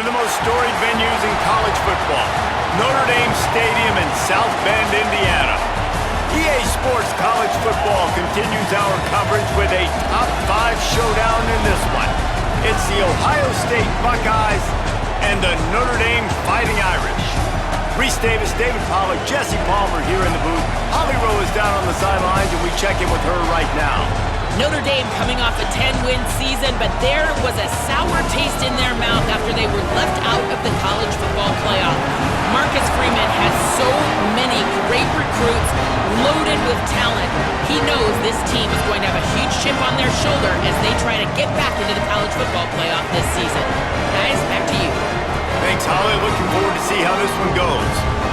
of the most storied venues in college football, Notre Dame Stadium in South Bend, Indiana. EA Sports College Football continues our coverage with a top 5 showdown in this one. It's the Ohio State Buckeyes and the Notre Dame Fighting Irish. Reese Davis, David Pollack, Jesse Palmer here in the booth. Holly Rowe is down on the sidelines, and we check in with her right now. Notre Dame coming off a 10-win season, but there was a sour taste in their mouth after they were left out of the college football playoff. Marcus Freeman has so many great recruits loaded with talent. He knows this team is going to have a huge chip on their shoulder as they try to get back into the college football playoff this season. Guys, back to you. Thanks, Holly. Looking forward to see how this one goes.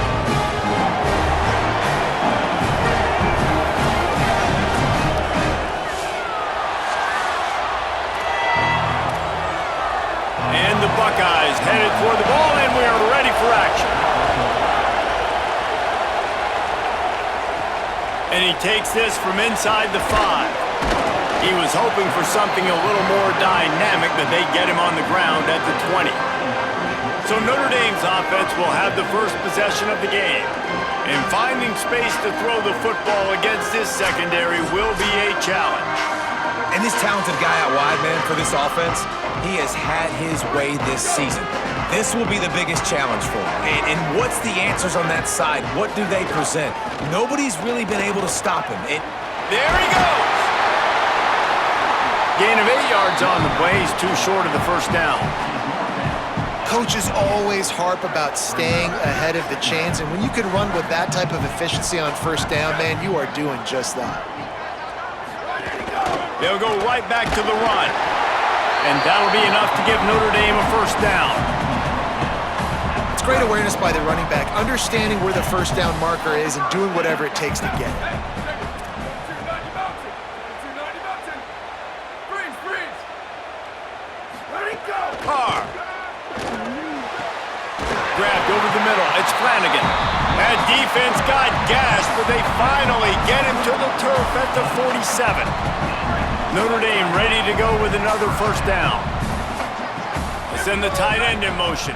And the Buckeyes headed toward the ball, and we are ready for action. And he takes this from inside the 5. He was hoping for something a little more dynamic, but they get him on the ground at the 20. So Notre Dame's offense will have the first possession of the game. And finding space to throw the football against this secondary will be a challenge. And this talented guy out wide, man, for this offense, he has had his way this season. This will be the biggest challenge for him. And what's the answers on that side? What do they present? Nobody's really been able to stop him. There he goes! Gain of 8 yards on the play. He's too short of the first down. Coaches always harp about staying ahead of the chains, and when you can run with that type of efficiency on first down, man, you are doing just that. They'll go right back to the run. And that'll be enough to give Notre Dame a first down. It's great awareness by the running back, understanding where the first down marker is and doing whatever it takes to get it. Carr. Grabbed over the middle. It's Flanagan. That defense got gashed, but they finally get him to the turf at the 47. Notre Dame ready to go with another first down. They send the tight end in motion.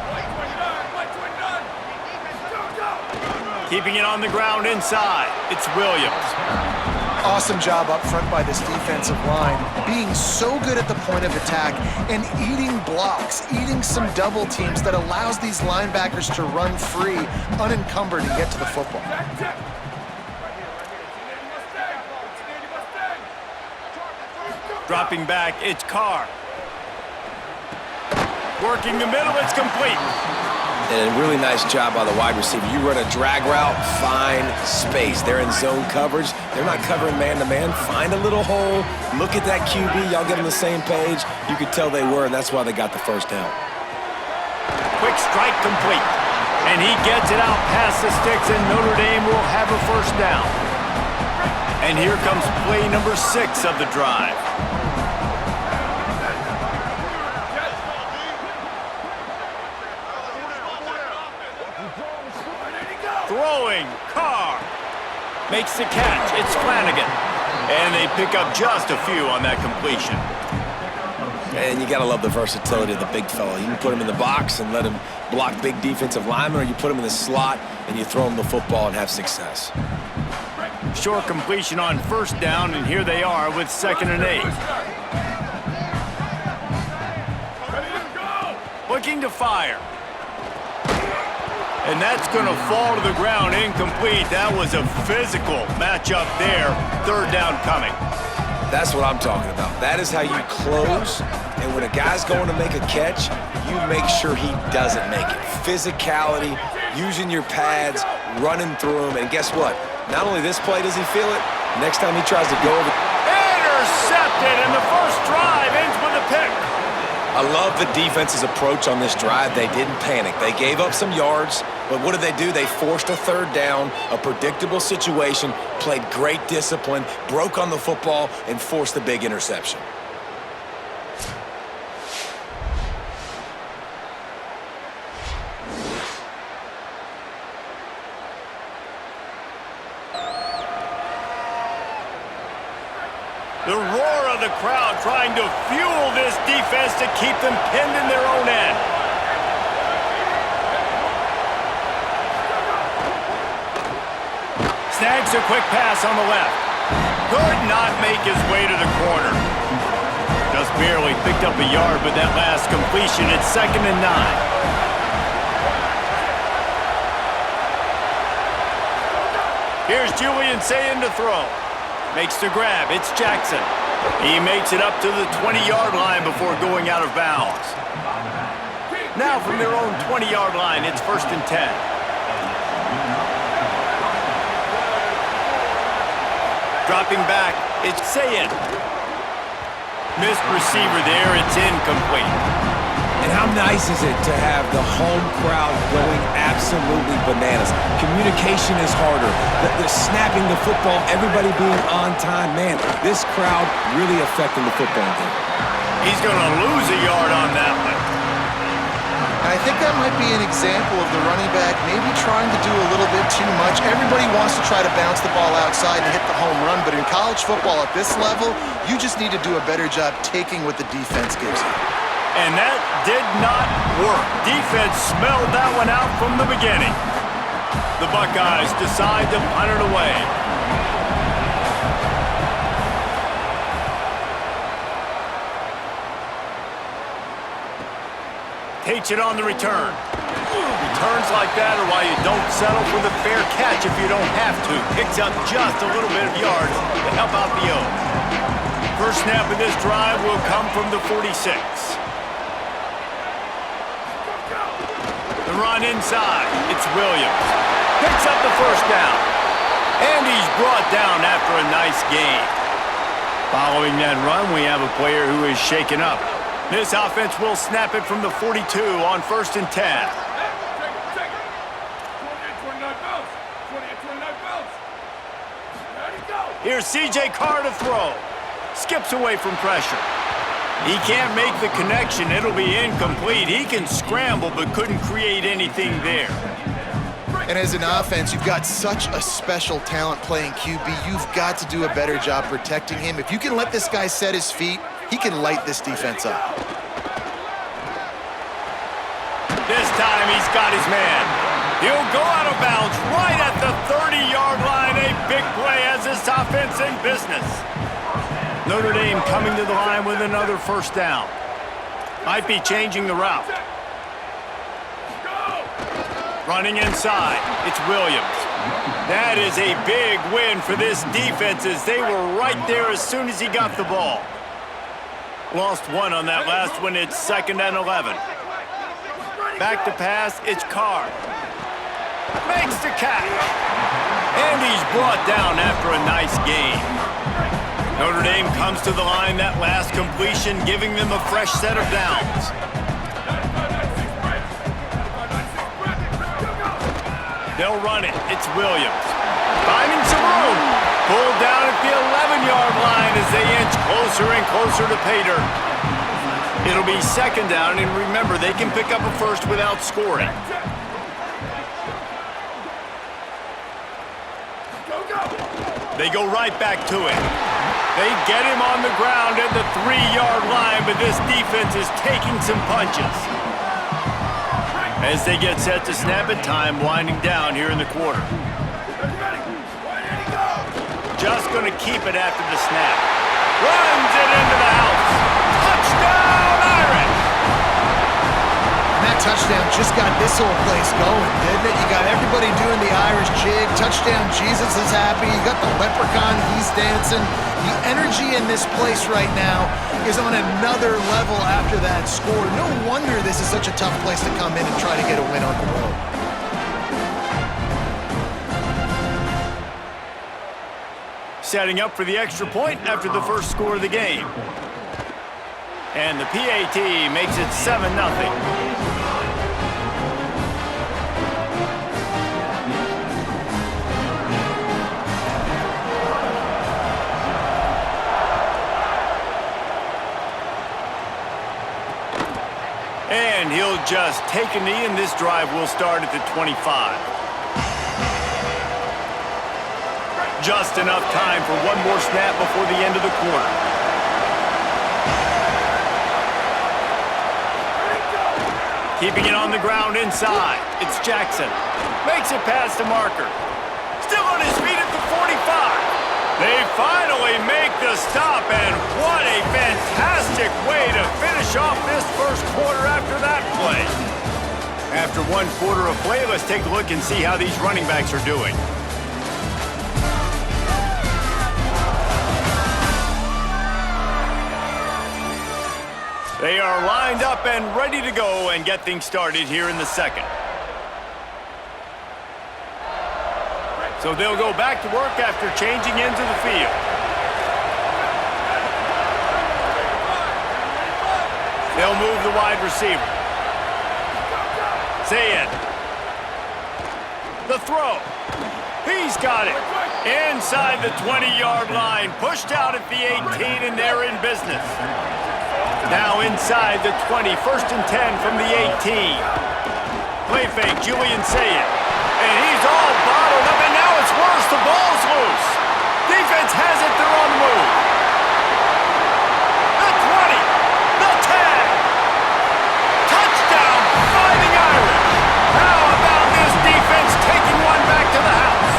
Keeping it on the ground inside. It's Williams. Awesome job up front by this defensive line, being so good at the point of attack and eating blocks, eating some double teams that allows these linebackers to run free, unencumbered, and get to the football. Dropping back, it's Carr. Working the middle, it's complete. And a really nice job by the wide receiver. You run a drag route, find space. They're in zone coverage. They're not covering man-to-man. Find a little hole. Look at that QB. Y'all get on the same page. You could tell they were, and that's why they got the first down. Quick strike complete. And he gets it out past the sticks, and Notre Dame will have a first down. And here comes play number 6 of the drive. Throwing, Carr makes the catch. It's Flanagan. And they pick up just a few on that completion. And you got to love the versatility of the big fella. You can put him in the box and let him block big defensive linemen, or you put him in the slot and you throw him the football and have success. Short completion on first down, and here they are with 2nd and 8. Looking to fire. And that's going to fall to the ground incomplete. That was a physical matchup there. 3rd down coming. That's what I'm talking about. That is how you close. And when a guy's going to make a catch, you make sure he doesn't make it. Physicality, using your pads, running through him. And guess what? Not only this play does he feel it, next time he tries to go over. Intercepted, and the first drive ends with a pick. I love the defense's approach on this drive. They didn't panic. They gave up some yards, but what did they do? They forced a 3rd down, a predictable situation, played great discipline, broke on the football, and forced the big interception. The roar of the crowd trying to fuel this defense to keep them pinned in their own end. Fakes a quick pass on the left. Could not make his way to the corner. Just barely picked up a yard with that last completion. It's 2nd and 9. Here's Julian saying to throw. Makes the grab. It's Jackson. He makes it up to the 20-yard line before going out of bounds. Now from their own 20-yard line, it's 1st and 10. Dropping back, it's Sayin. Missed receiver there, it's incomplete. And how nice is it to have the home crowd going absolutely bananas? Communication is harder. They're snapping the football, everybody being on time. Man, this crowd really affecting the football game. He's going to lose a yard on that one. And I think that might be an example of the running back maybe trying to do a little bit too much. Everybody wants to try to bounce the ball outside and hit the home run, but in college football at this level, you just need to do a better job taking what the defense gives you. And that did not work. Defense smelled that one out from the beginning. The Buckeyes decide to punt it away. Takes it on the return. Returns like that are why you don't settle for the fair catch if you don't have to. Picks up just a little bit of yards to help out the O. First snap of this drive will come from the 46. The run inside. It's Williams. Picks up the first down. And he's brought down after a nice gain. Following that run, we have a player who is shaken up. This offense will snap it from the 42 on 1st and 10. Here's C.J. Carr to throw. Skips away from pressure. He can't make the connection. It'll be incomplete. He can scramble but couldn't create anything there. And as an offense, you've got such a special talent playing QB. You've got to do a better job protecting him. If you can let this guy set his feet, he can light this defense up. This time he's got his man. He'll go out of bounds right at the 30-yard line. A big play has this offense in business. Notre Dame coming to the line with another first down. Might be changing the route. Running inside, it's Williams. That is a big win for this defense as they were right there as soon as he got the ball. Lost one on that last one. It's 2nd and 11. Back to pass, it's Carr. Makes the catch. And he's brought down after a nice gain. Notre Dame comes to the line, that last completion, giving them a fresh set of downs. They'll run it. It's Williams. Finding some room. Pulled down at the 11-yard line as they inch closer and closer to pay dirt. It'll be 2nd down, and remember, they can pick up a first without scoring. They go right back to it. They get him on the ground at the 3-yard line, but this defense is taking some punches. As they get set to snap it, time winding down here in the quarter. Just going to keep it after the snap. Runs it into the house. Touchdown, Irish! And that touchdown just got this whole place going, didn't it? You got everybody doing the Irish jig. Touchdown, Jesus is happy. You got the leprechaun, he's dancing. The energy in this place right now is on another level after that score. No wonder this is such a tough place to come in and try to get a win on the road. Setting up for the extra point after the first score of the game. And the PAT makes it 7-0. And he'll just take a knee, and this drive will start at the 25. Just enough time for one more snap before the end of the quarter. Keeping it on the ground inside. It's Jackson. Makes it past the marker. Still on his feet at the 40. They finally make the stop, and what a fantastic way to finish off this first quarter after that play. After one quarter of play, let's take a look and see how these running backs are doing. They are lined up and ready to go and get things started here in the second. So they'll go back to work after changing into the field. They'll move the wide receiver. Zayed. The throw. He's got it. Inside the 20-yard line. Pushed out at the 18, and they're in business. Now inside the 20. First and 10 from the 18. Play fake. Julian Zayed. And he's all bottled up, and now it's worse. The ball's loose. Defense has it. They're on the move. The 20. The 10. Touchdown, Fighting Irish. How about this defense taking one back to the house?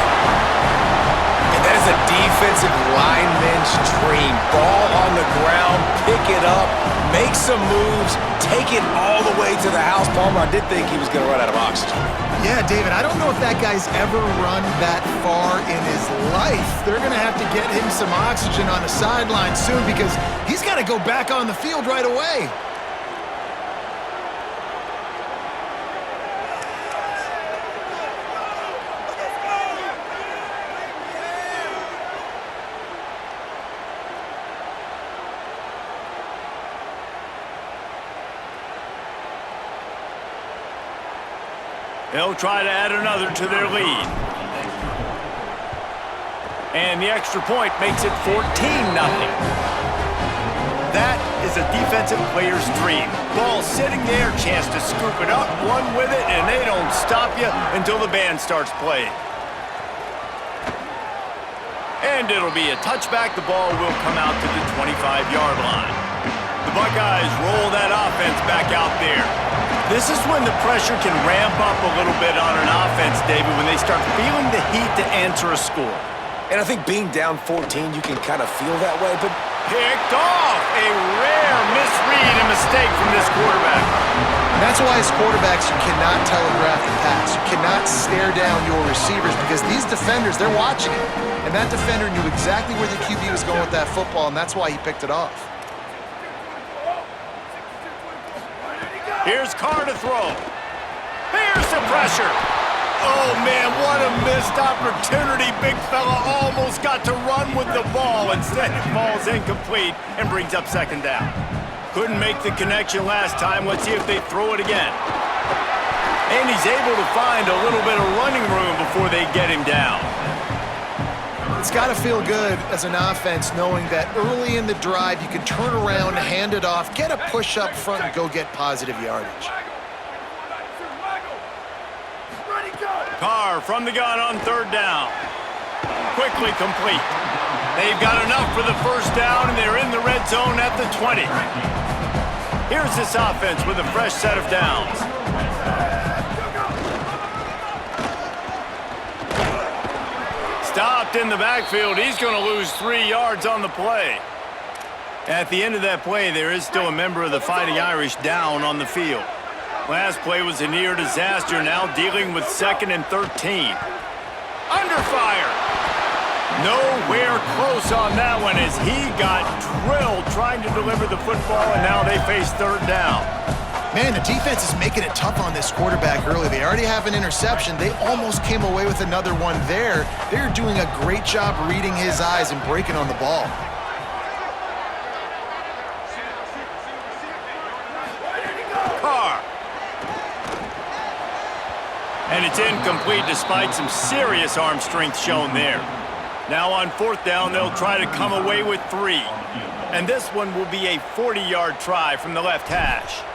And that is a defensive lineman's dream. Ball on the ground, pick it up, make some moves, take it all the way to the house. Palmer, I did think he was going to run out of oxygen. Yeah, David, I don't know if that guy's ever run that far in his life. They're going to have to get him some oxygen on the sideline soon because he's got to go back on the field right away. They'll try to add another to their lead. And the extra point makes it 14-0. That is a defensive player's dream. Ball sitting there, chance to scoop it up, run with it, and they don't stop you until the band starts playing. And it'll be a touchback. The ball will come out to the 25-yard line. The Buckeyes roll that offense back out there. This is when the pressure can ramp up a little bit on an offense, David, when they start feeling the heat to answer a score. And I think being down 14, you can kind of feel that way, but picked off. A rare misread and mistake from this quarterback. And that's why as quarterbacks, you cannot telegraph the pass. You cannot stare down your receivers because these defenders, they're watching it. And that defender knew exactly where the QB was going with that football, and that's why he picked it off. Here's Carr to throw. Here's the pressure. Oh, man, what a missed opportunity. Big fella almost got to run with the ball. Instead, it falls incomplete and brings up second down. Couldn't make the connection last time. Let's see if they throw it again. And he's able to find a little bit of running room before they get him down. It's got to feel good as an offense knowing that early in the drive you can turn around, hand it off, get a push up front, and go get positive yardage. Carr from the gun on third down. Quickly complete. They've got enough for the first down, and they're in the red zone at the 20. Here's this offense with a fresh set of downs. Stopped in the backfield. He's going to lose 3 yards on the play. At the end of that play, there is still a member of the Fighting Irish down on the field. Last play was a near disaster, now dealing with 2nd and 13. Under fire. Nowhere close on that one as he got drilled trying to deliver the football, and now they face third down. Man, the defense is making it tough on this quarterback early. They already have an interception. They almost came away with another one there. They're doing a great job reading his eyes and breaking on the ball. Carr. And it's incomplete despite some serious arm strength shown there. Now on fourth down, they'll try to come away with 3. And this one will be a 40-yard try from the left hash.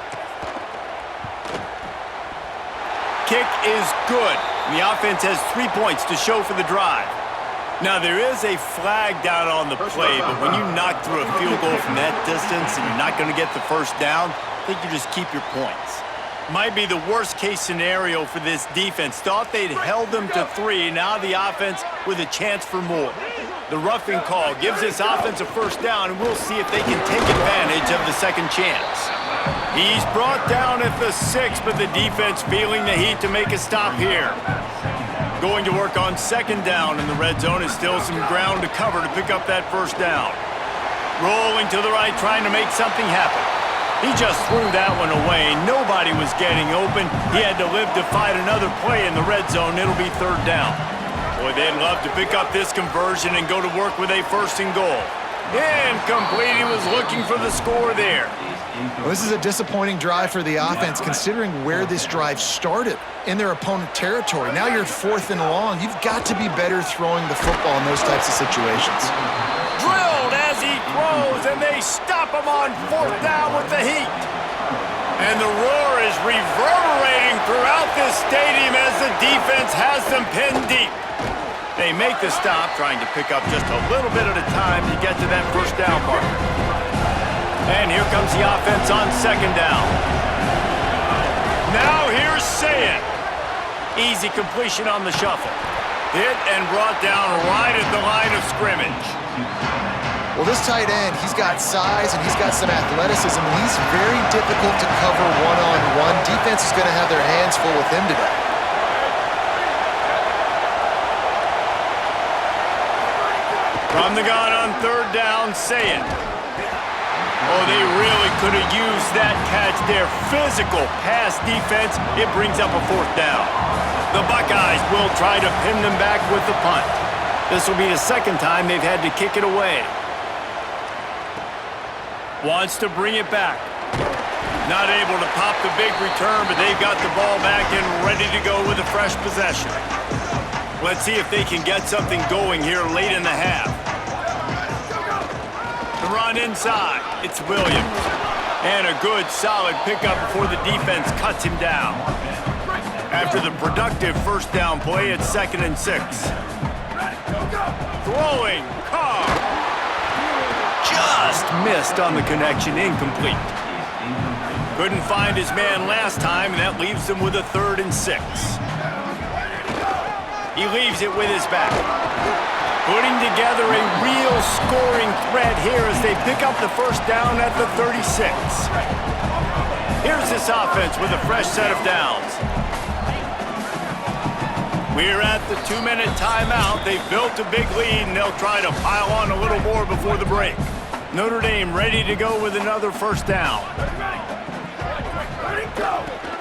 Kick is good. The offense has 3 points to show for the drive. Now, there is a flag down on the play, but when you knock through a field goal from that distance and you're not going to get the first down, I think you just keep your points. Might be the worst-case scenario for this defense. Thought they'd held them to 3. Now the offense with a chance for more. The roughing call gives this offense a first down, and we'll see if they can take advantage of the second chance. He's brought down at the 6, but the defense feeling the heat to make a stop here. Going to work on second down in the red zone. Is still some ground to cover to pick up that first down. Rolling to the right, trying to make something happen. He just threw that one away. Nobody was getting open. He had to live to fight another play in the red zone. It'll be third down. Boy, they'd love to pick up this conversion and go to work with a first and goal. Incomplete. He was looking for the score there. Well, this is a disappointing drive for the offense, considering where this drive started, in their opponent territory. Now you're 4th and long. You've got to be better throwing the football in those types of situations. Drilled as he throws, and they stop him on 4th down with the heat. And the roar is reverberating throughout this stadium as the defense has them pinned deep. They make the stop, trying to pick up just a little bit at a time to get to that first down marker. And here comes the offense on second down. Now here's Saying. Easy completion on the shuffle. Hit and brought down right at the line of scrimmage. Well, this tight end, he's got size and he's got some athleticism. He's very difficult to cover one-on-one. Defense is going to have their hands full with him today. From the gun on third down, Saying. Oh, they really could have used that catch there. Physical pass defense. It brings up a fourth down. The Buckeyes will try to pin them back with the punt. This will be the second time they've had to kick it away. Wants to bring it back. Not able to pop the big return, but they've got the ball back and ready to go with a fresh possession. Let's see if they can get something going here late in the half. The run inside. It's Williams. And a good, solid pickup before the defense cuts him down. After the productive first down play, it's 2nd and 6. Throwing. Carr. Just missed on the connection. Incomplete. Couldn't find his man last time, and that leaves him with a 3rd and 6. He leaves it with his back. Putting together a real scoring threat here as they pick up the first down at the 36. Here's this offense with a fresh set of downs. We're at the 2-minute timeout. They've built a big lead, and they'll try to pile on a little more before the break. Notre Dame ready to go with another first down.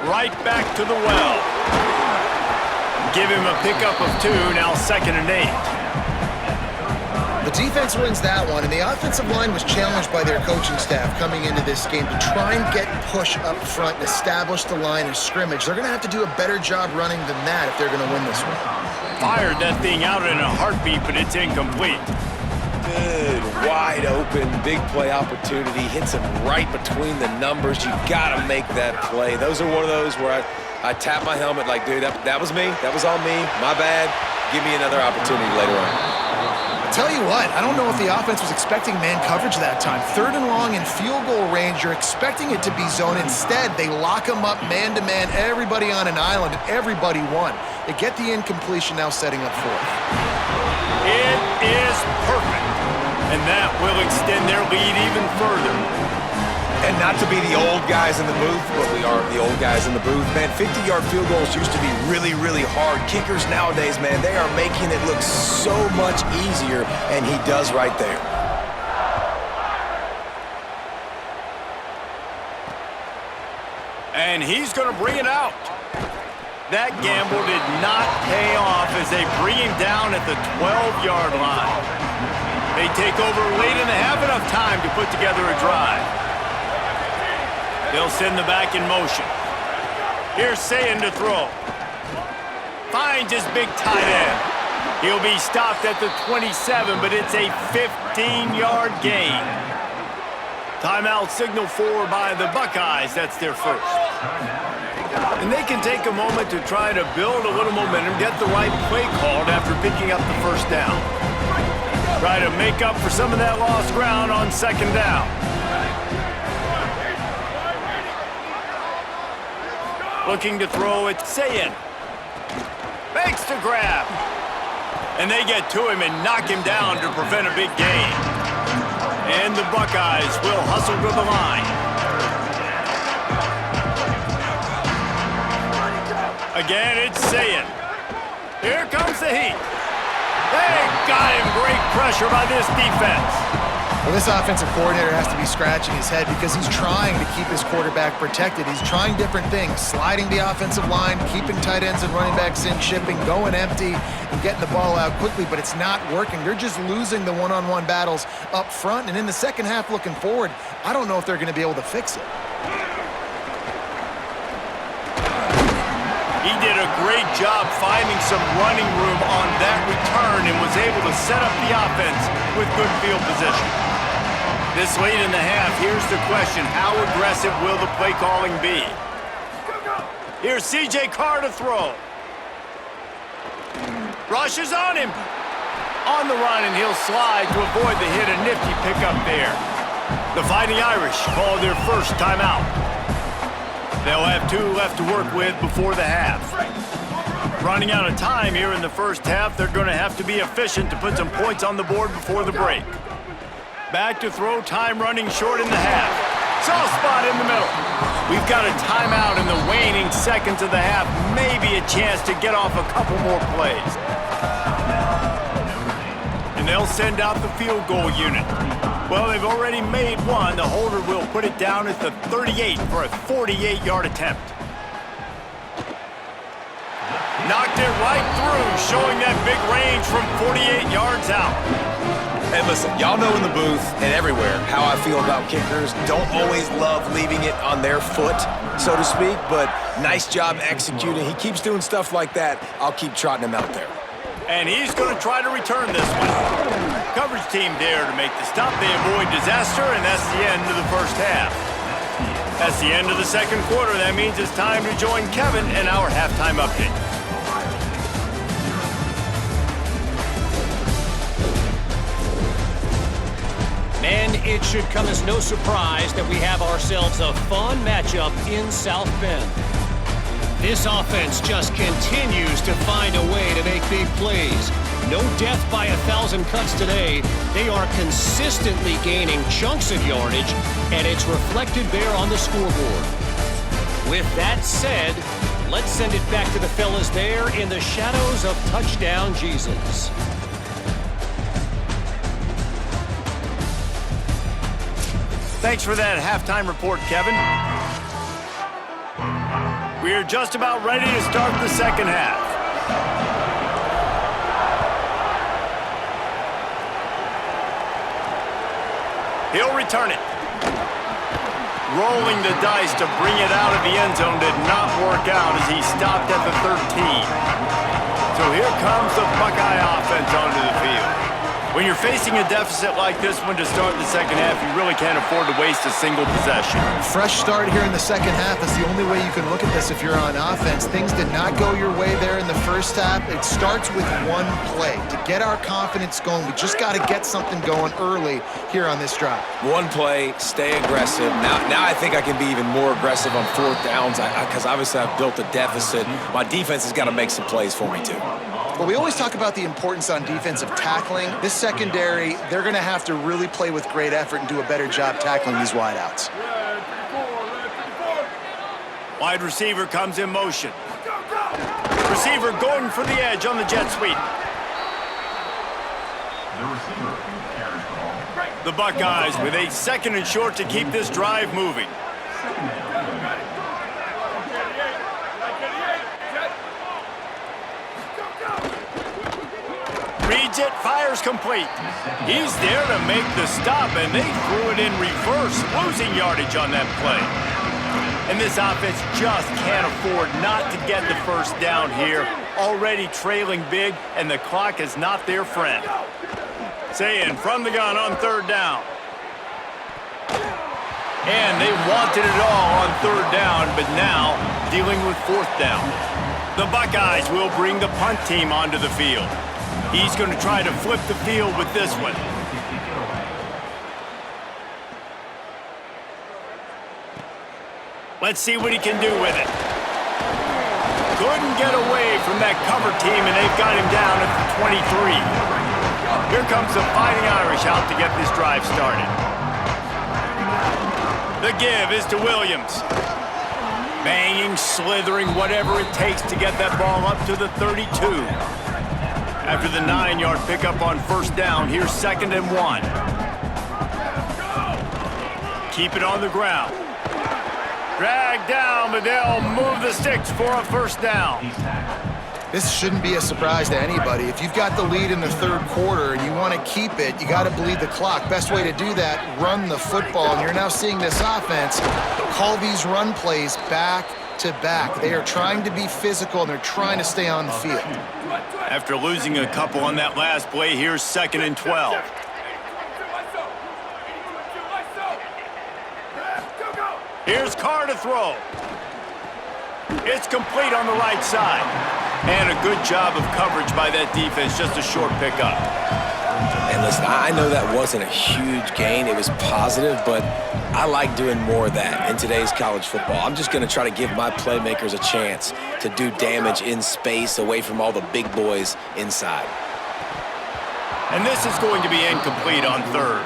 Right back to the well. Give him a pickup of 2, now 2nd and 8. The defense wins that one, and the offensive line was challenged by their coaching staff coming into this game to try and get push up front and establish the line of scrimmage. They're going to have to do a better job running than that if they're going to win this one. Fired that thing out in a heartbeat, but it's incomplete. Good, wide open, big play opportunity. Hits him right between the numbers. You got to make that play. Those are one of those where I tap my helmet like, dude, that was me. That was on me. My bad. Give me another opportunity later on. Tell you what, I don't know if the offense was expecting man coverage that time. 3rd and long in field goal range, you're expecting it to be zone. Instead, they lock them up man-to-man, everybody on an island, and everybody won. They get the incompletion, now setting up 4th. It is perfect, and that will extend their lead even further. And not to be the old guys in the booth, but we are the old guys in the booth. Man, 50-yard field goals used to be really, really hard. Kickers nowadays, man, they are making it look so much easier, and he does right there. And he's going to bring it out. That gamble did not pay off as they bring him down at the 12-yard line. They take over late in the half, enough time to put together a drive. They'll send the back in motion. Here's Saying to throw. Finds his big tight end. He'll be stopped at the 27, but it's a 15-yard gain. Timeout signal for by the Buckeyes. That's their first. And they can take a moment to try to build a little momentum, get the right play called after picking up the first down. Try to make up for some of that lost ground on second down. Looking to throw it, Sayin. Makes the grab. And they get to him and knock him down to prevent a big gain. And the Buckeyes will hustle to the line. Again, it's Sayin. Here comes the heat. They got him. Great pressure by this defense. Well, this offensive coordinator has to be scratching his head because he's trying to keep his quarterback protected. He's trying different things, sliding the offensive line, keeping tight ends and running backs in, shipping, going empty, and getting the ball out quickly, but it's not working. They're just losing the one-on-one battles up front, and in the second half looking forward, I don't know if they're going to be able to fix it. He did a great job finding some running room on that return and was able to set up the offense with good field position. This late in the half, here's the question: how aggressive will the play calling be? Here's C.J. Carr to throw. Rushes on him. On the run, and he'll slide to avoid the hit. A nifty pickup there. The Fighting Irish call their first timeout. They'll have 2 left to work with before the half. Running out of time here in the first half, they're going to have to be efficient to put some points on the board before the break. Back to throw, time running short in the half. Soft spot in the middle. We've got a timeout in the waning seconds of the half. Maybe a chance to get off a couple more plays. And they'll send out the field goal unit. Well, they've already made one. The holder will put it down at the 38 for a 48-yard attempt. Knocked it right through, showing that big range from 48 yards out. Hey, listen, y'all know in the booth and everywhere how I feel about kickers. Don't always love leaving it on their foot, so to speak, but nice job executing. He keeps doing stuff like that. I'll keep trotting him out there. And he's going to try to return this one. Coverage team there to make the stop. They avoid disaster, and that's the end of the first half. That's the end of the second quarter. That means it's time to join Kevin in our halftime update. And it should come as no surprise that we have ourselves a fun matchup in South Bend. This offense just continues to find a way to make big plays. No death by 1,000 cuts today. They are consistently gaining chunks of yardage, and it's reflected there on the scoreboard. With that said, let's send it back to the fellas there in the shadows of Touchdown Jesus. Thanks for that halftime report, Kevin. We're just about ready to start the second half. He'll return it. Rolling the dice to bring it out of the end zone did not work out as he stopped at the 13. So here comes the Buckeye offense onto the field. When you're facing a deficit like this one to start the second half, you really can't afford to waste a single possession. Fresh start here in the second half is the only way you can look at this if you're on offense. Things did not go your way there in the first half. It starts with one play. To get our confidence going, we just got to get something going early here on this drive. One play, stay aggressive. Now I think I can be even more aggressive on fourth downs because obviously I've built a deficit. My defense has got to make some plays for me too. Well, we always talk about the importance on defensive tackling. This secondary, they're going to have to really play with great effort and do a better job tackling these wideouts. Wide receiver comes in motion. Receiver going for the edge on the jet sweep. The Buckeyes with a second and short to keep this drive moving. Reads it, fires complete. He's there to make the stop, and they threw it in reverse, losing yardage on that play. And this offense just can't afford not to get the first down here. Already trailing big, and the clock is not their friend. Sayin from the gun on third down. And they wanted it all on third down, but now dealing with fourth down. The Buckeyes will bring the punt team onto the field. He's going to try to flip the field with this one. Let's see what he can do with it. couldn't get away from that cover team, and they've got him down at the 23. Here comes the Fighting Irish out to get this drive started. The give is to Williams. Banging, slithering, whatever it takes to get that ball up to the 32. After the 9-yard pickup on first down, here's 2nd and 1. Keep it on the ground. Drag down, but they'll move the sticks for a first down. This shouldn't be a surprise to anybody. If you've got the lead in the third quarter and you want to keep it, you got to bleed the clock. Best way to do that, run the football. And you're now seeing this offense call these run plays back to back. They are trying to be physical, and they're trying to stay on the field. After losing a couple on that last play, here's 2nd and 12. Here's Carr to throw. It's complete on the right side. And a good job of coverage by that defense, just a short pickup. And listen, I know that wasn't a huge gain. It was positive, but I like doing more of that in today's college football. I'm just going to try to give my playmakers a chance to do damage in space away from all the big boys inside. And this is going to be incomplete on third.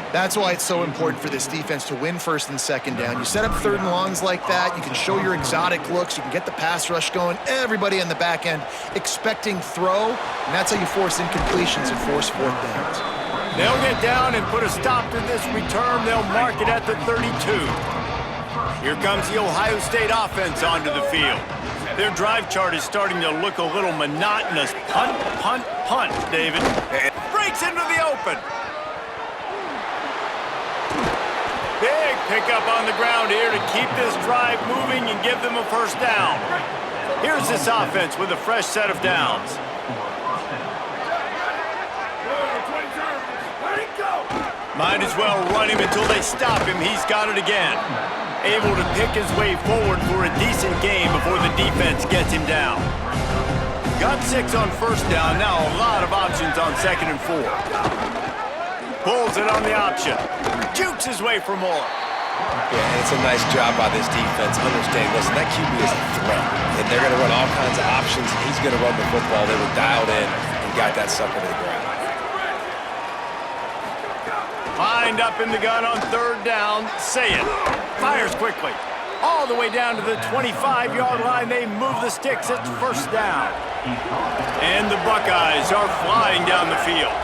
That's why it's so important for this defense to win 1st and 2nd down. You set up 3rd and longs like that, you can show your exotic looks, you can get the pass rush going, everybody in the back end expecting throw, and that's how you force incompletions and force 4th downs. They'll get down and put a stop to this return. They'll mark it at the 32. Here comes the Ohio State offense onto the field. Their drive chart is starting to look a little monotonous. Punt, punt, punt, David. Breaks into the open. Big pickup on the ground here to keep this drive moving and give them a first down. Here's this offense with a fresh set of downs. Might as well run him until they stop him. He's got it again. Able to pick his way forward for a decent game before the defense gets him down. Got 6 on first down. Now a lot of options on 2nd and 4. Pulls it on the option. Jukes his way for more. Yeah, it's a nice job by this defense. Understand, listen, that QB is a threat. And they're going to run all kinds of options. He's going to run the football. They were dialed in and got that sucker to the ground. Lined up in the gun on 3rd down. Say it. Fires quickly. All the way down to the 25-yard line. They move the sticks at first down. And the Buckeyes are flying down the field.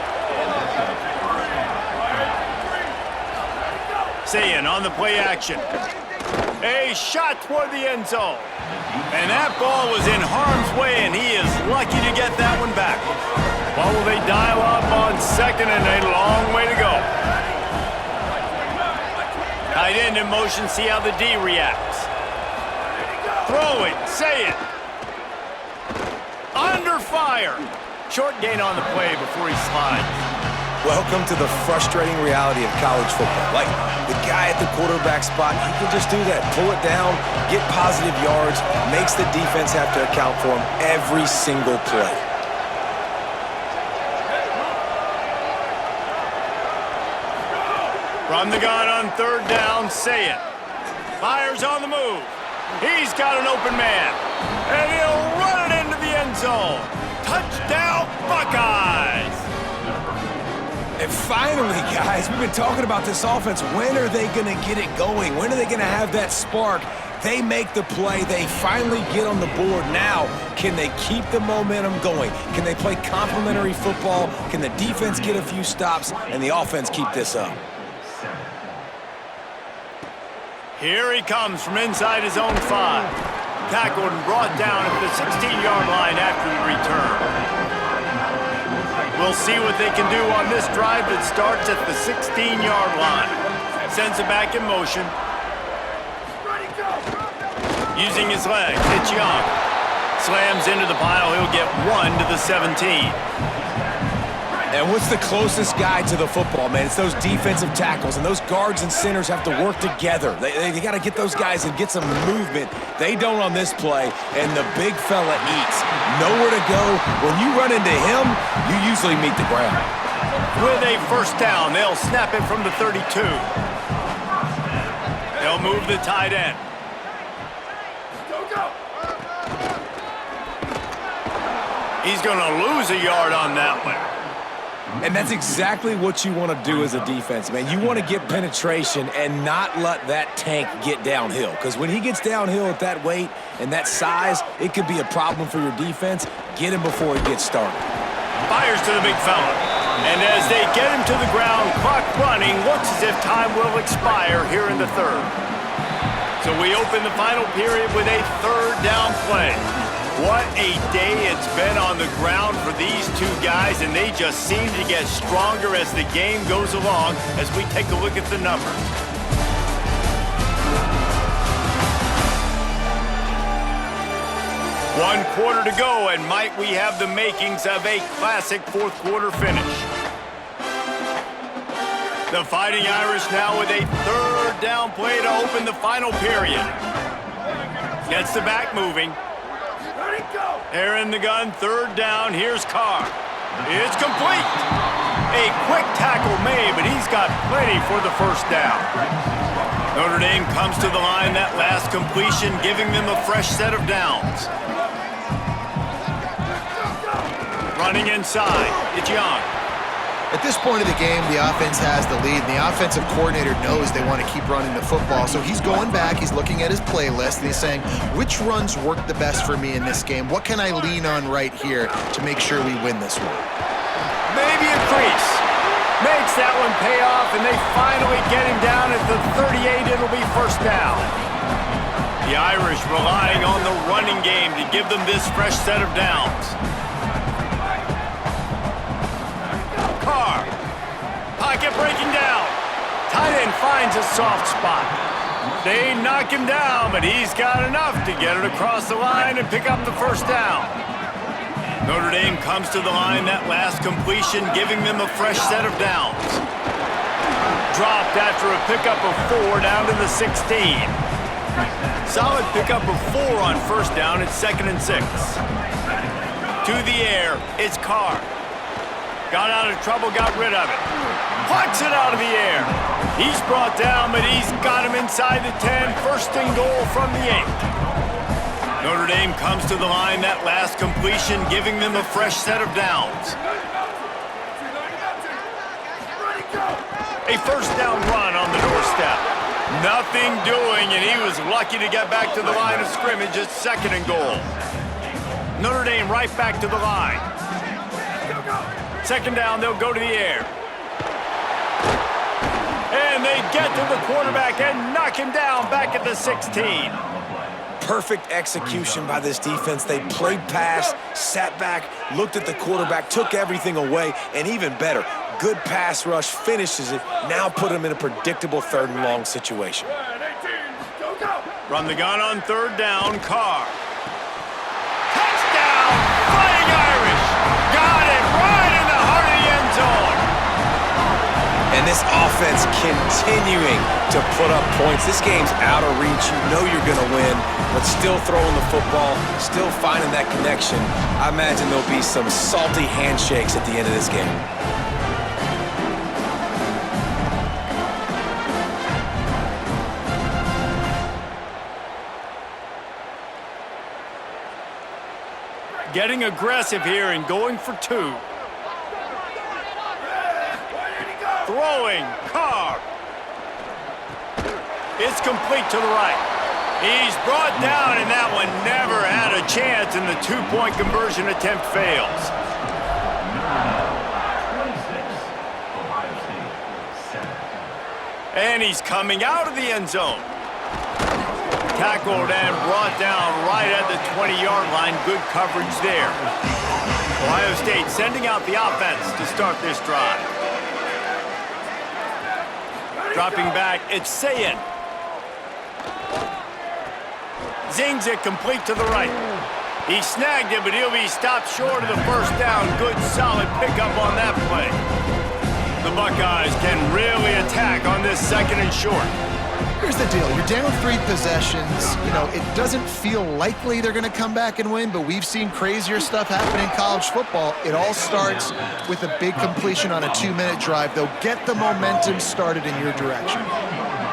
Sayin on the play action. A shot toward the end zone. And that ball was in harm's way, and he is lucky to get that one back. What will they dial up on 2nd and a long way to go? Tight end in motion, see how the D reacts. Throw it, say it. Under fire. Short gain on the play before he slides. Welcome to the frustrating reality of college football. Like, the guy at the quarterback spot, he can just do that. Pull it down, get positive yards, makes the defense have to account for him every single play. From the gun on 3rd down, say it. Fires on the move. He's got an open man. And he'll run it into the end zone. Touchdown, Buckeyes! And finally, guys, we've been talking about this offense. When are they going to get it going? When are they going to have that spark? They make the play. They finally get on the board. Now, can they keep the momentum going? Can they play complementary football? Can the defense get a few stops and the offense keep this up? Here he comes from inside his own 5. Tackled and brought down at the 16-yard line after the return. We'll see what they can do on this drive that starts at the 16-yard line. Sends it back in motion. Using his legs, it's Young. Slams into the pile, he'll get 1 to the 17. And what's the closest guy to the football, man? It's those defensive tackles, and those guards and centers have to work together. They got to get those guys and get some movement. They don't on this play, and the big fella eats. Nowhere to go. When you run into him, you usually meet the ground. With a first down, they'll snap it from the 32. They'll move the tight end. He's going to lose a yard on that one. And that's exactly what you want to do as a defense, man. You want to get penetration and not let that tank get downhill. Because when he gets downhill at that weight and that size, it could be a problem for your defense. Get him before he gets started. Fires to the big fella. And as they get him to the ground, clock running, looks as if time will expire here in the third. So we open the final period with a third down play. What a day it's been on the ground for these two guys, and they just seem to get stronger as the game goes along as we take a look at the numbers. One quarter to go, and might we have the makings of a classic fourth quarter finish. The Fighting Irish now with a third down play to open the final period. Gets the back moving. They're in the gun, third down, here's Carr. It's complete. A quick tackle made, but he's got plenty for the first down. Notre Dame comes to the line, that last completion, giving them a fresh set of downs. Running inside, it's Young. At this point of the game, the offense has the lead, and the offensive coordinator knows they want to keep running the football. So he's going back, he's looking at his playlist, and he's saying, which runs work the best for me in this game? What can I lean on right here to make sure we win this one? Maybe a crease. Makes that one pay off, and they finally get him down at the 38. It'll be first down. The Irish relying on the running game to give them this fresh set of downs. Carr, pocket breaking down. Tight end finds a soft spot. They knock him down, but he's got enough to get it across the line and pick up the first down. Notre Dame comes to the line, that last completion giving them a fresh set of downs. Dropped after a pickup of 4 down to the 16. Solid pickup of 4 on first down at 2nd and 6. To the air, it's Carr. Got out of trouble, got rid of it. Plucks it out of the air. He's brought down, but he's got him inside the 10. First and goal from the 8. Notre Dame comes to the line, that last completion giving them a fresh set of downs. A first down run on the doorstep. Nothing doing, and he was lucky to get back to the line of scrimmage at 2nd and goal. Notre Dame right back to the line. Second down, they'll go to the air. And they get to the quarterback and knock him down back at the 16. Perfect execution by this defense. They played pass, sat back, looked at the quarterback, took everything away, and even better, good pass rush, finishes it, now put him in a predictable 3rd and long situation. Run the gun on 3rd down, Carr. Touchdown, Fighting Irish! Got it right in the heart of the end zone. And this offense continuing to put up points. This game's out of reach. You know you're going to win, but still throwing the football, still finding that connection. I imagine there'll be some salty handshakes at the end of this game. Getting aggressive here and going for 2. Throwing, Carr. It's complete to the right. He's brought down, and that one never had a chance, and the 2-point conversion attempt fails. And he's coming out of the end zone. Tackled and brought down right at the 20-yard line. Good coverage there. Ohio State sending out the offense to start this drive. Dropping back, it's Sayin. Zings it complete to the right. He snagged it, but he'll be stopped short of the first down. Good, solid pickup on that play. The Buckeyes can really attack on this 2nd and short. Here's the deal. You're down 3 possessions. You know, it doesn't feel likely they're going to come back and win, but we've seen crazier stuff happen in college football. It all starts with a big completion on a 2-minute drive. They'll get the momentum started in your direction.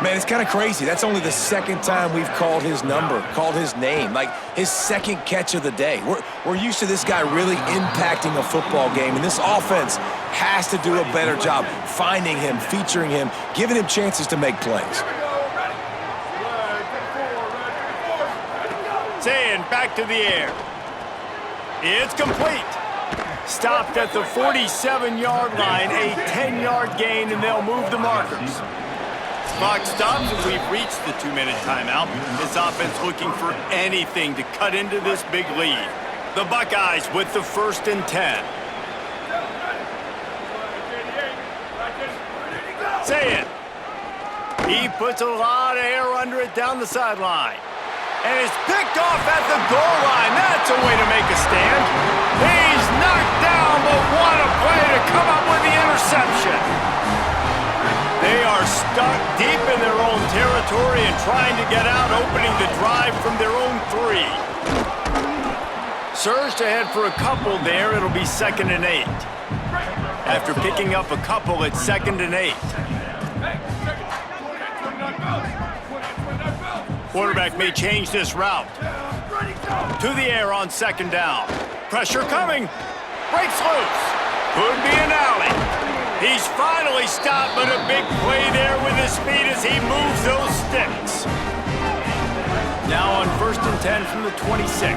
Man, it's kind of crazy. That's only the second time we've called his number, called his name, like his second catch of the day. We're used to this guy really impacting a football game, and this offense has to do a better job finding him, featuring him, giving him chances to make plays. Saying back to the air. It's complete. Stopped at the 47-yard line, a 10-yard gain, and they'll move the markers. Clock stops, and we've reached the 2-minute timeout. This offense looking for anything to cut into this big lead. The Buckeyes with the 1st and 10. Say it. He puts a lot of air under it down the sideline. And it's picked off at the goal line. That's a way to make a stand. He's knocked down, but what a play to come up with the interception. They are stuck deep in their own territory and trying to get out, opening the drive from their own 3. Surged ahead for a couple there. It'll be 2nd and 8. After picking up a couple, it's 2nd and 8. Quarterback may change this route. To the air on 2nd down. Pressure coming. Breaks loose. Could be an alley. He's finally stopped, but a big play there with his speed as he moves those sticks. Now on 1st and 10 from the 26.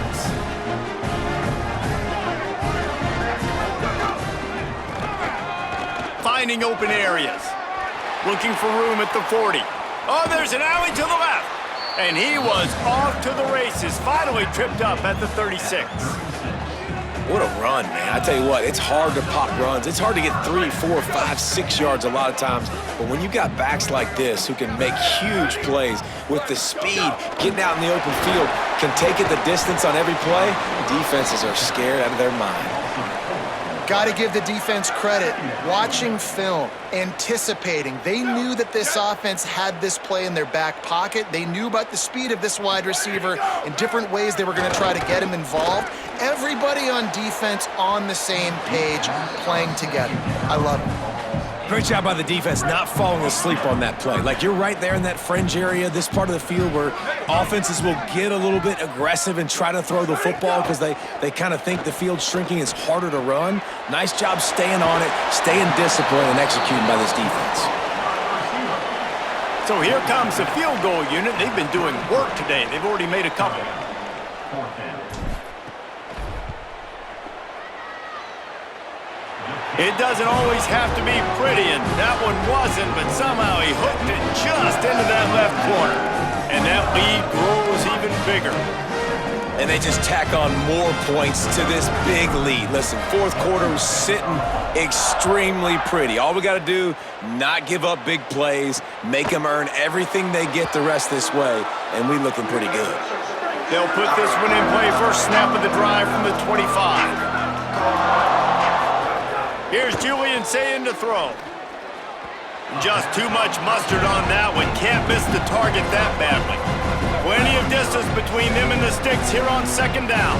Finding open areas. Looking for room at the 40. Oh, there's an alley to the left. And he was off to the races, finally tripped up at the 36. What a run, man. I tell you what, it's hard to pop runs. It's hard to get 3, 4, 5, 6 yards a lot of times. But when you got backs like this who can make huge plays with the speed, getting out in the open field, can take it the distance on every play, defenses are scared out of their mind. Got to give the defense credit. Watching film, anticipating. They knew that this offense had this play in their back pocket. They knew about the speed of this wide receiver and different ways they were going to try to get him involved. Everybody on defense on the same page, playing together. I love it. Great job by the defense not falling asleep on that play. Like, you're right there in that fringe area, this part of the field where offenses will get a little bit aggressive and try to throw the football because they kind of think the field's shrinking. It's harder to run. Nice job staying on it, staying disciplined, and executing by this defense. So here comes the field goal unit. They've been doing work today. They've already made a couple. It doesn't always have to be pretty, and that one wasn't, but somehow he hooked it just into that left corner. And that lead grows even bigger. And they just tack on more points to this big lead. Listen, 4th quarter was sitting extremely pretty. All we got to do, not give up big plays, make them earn everything they get the rest this way, and we looking pretty good. They'll put this one in play. First snap of the drive from the 25. Here's Julian saying to throw. Just too much mustard on that one. Can't miss the target that badly. Plenty of distance between them and the sticks here on 2nd down.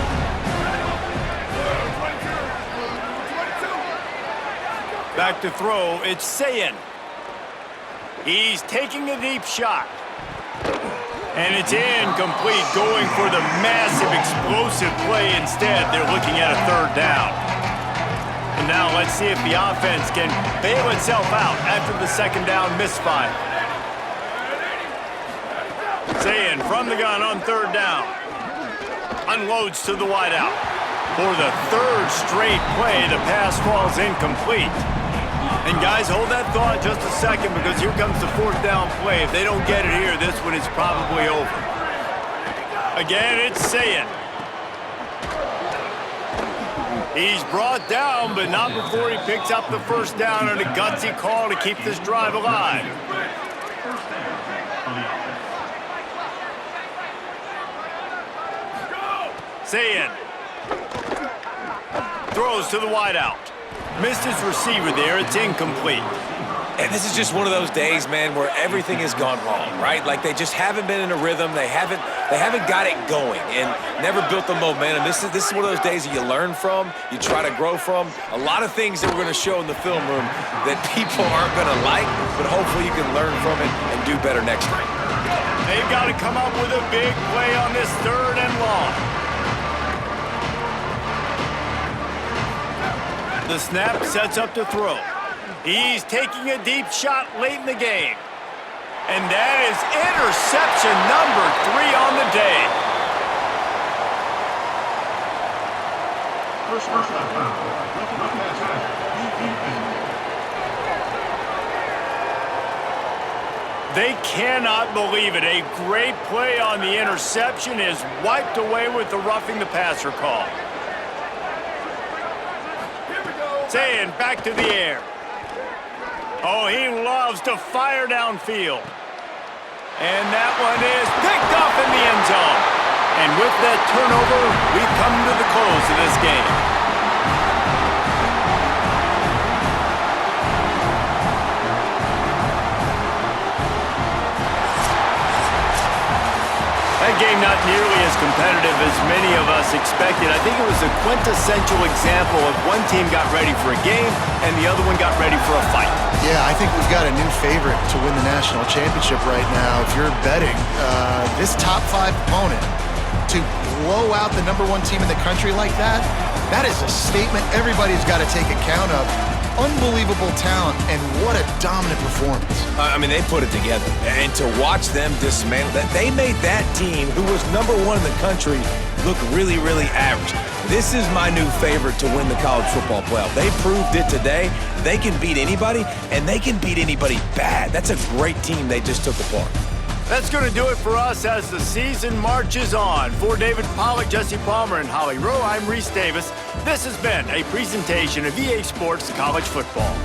Back to throw, it's Sayin. He's taking a deep shot. And it's incomplete, going for the massive explosive play instead. They're looking at a 3rd down. And now let's see if the offense can bail itself out after the 2nd down misfire. Sayin from the gun on 3rd down. Unloads to the wideout. For the 3rd straight play, the pass falls incomplete. And guys, hold that thought just a second, because here comes the 4th down play. If they don't get it here, this one is probably over. Again, it's Sayin. He's brought down, but not before he picks up the 1st down on a gutsy call to keep this drive alive. Sayin throws to the wideout. Missed his receiver there. It's incomplete. And this is just one of those days, man, where everything has gone wrong, right? Like they just haven't been in a rhythm. They haven't got it going and never built the momentum. This is one of those days that you learn from, you try to grow from. A lot of things that we're going to show in the film room that people aren't going to like, but hopefully you can learn from it and do better next time. They've got to come up with a big play on this 3rd and long. The snap sets up to throw. He's taking a deep shot late in the game. And that is interception number 3 on the day. They cannot believe it. A great play on the interception is wiped away with the roughing the passer call. Saying back to the air. Oh, he loves to fire downfield. And that one is picked up in the end zone. And with that turnover, we come to the close of this game. That game not nearly as competitive as many of us expected. I think it was a quintessential example of one team got ready for a game and the other one got ready for a fight. Yeah, I think we've got a new favorite to win the national championship right now. If you're betting this top 5 opponent to blow out the #1 team in the country like that, that is a statement everybody's got to take account of. Unbelievable talent, and what a dominant performance. I mean, they put it together. And to watch them dismantle that, they made that team, who was #1 in the country, look really, really average. This is my new favorite to win the college football playoff. They proved it today. They can beat anybody, and they can beat anybody bad. That's a great team they just took apart. That's going to do it for us as the season marches on. For David Pollack, Jesse Palmer, and Holly Rowe, I'm Reese Davis. This has been a presentation of EA Sports College Football.